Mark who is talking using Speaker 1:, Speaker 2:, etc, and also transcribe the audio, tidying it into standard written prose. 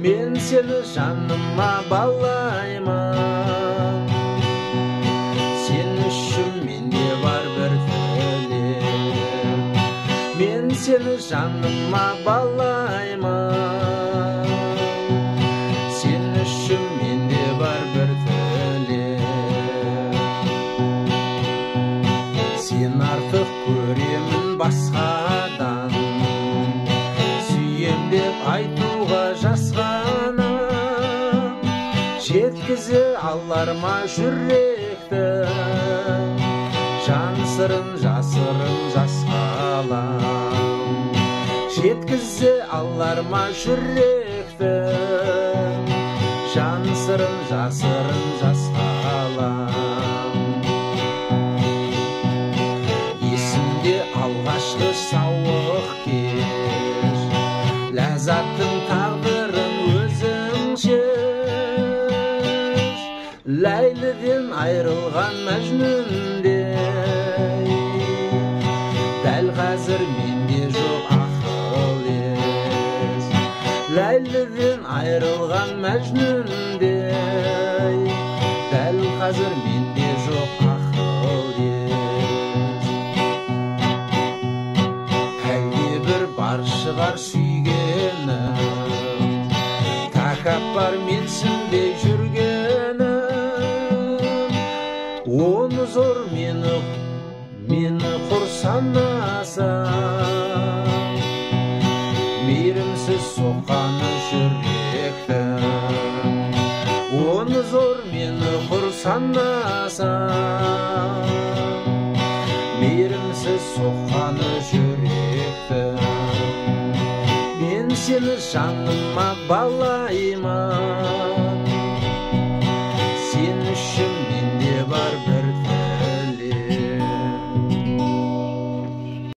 Speaker 1: мен сені жаныма балаймын. Сен үшін менде бар бір тілек, мен сені жаныма балаймын. Сен үшін менде бар бір тілек, сен артық көремін басқадан, сүйем деп айтуға жасқана, жеткізе алар ма жүректі, жан сырын жасырын жасқалам. Жеткізе алар ма жүректі, жан сырын жасырын жасқалам. Есімде алғашқы сауық кеш, ләззаттың тағдырын өзің шеш. Ләйліден айрылған мәжнүндей, дәл қазір менде жоқ ақыл ес. Ләйліден айрылған мәжнүндей, дәл қазір менде жоқ ақыл ес. Әлде бір бар шығар сүйгенім, тәкаппар менсінбей жүргенім. Оны зор мені құр санасам, мейірімсіз соққаны жүректің. Оны зор мені құр санасам, мейірімсіз соққаны жүректің. Мен сені жаныма балаймын.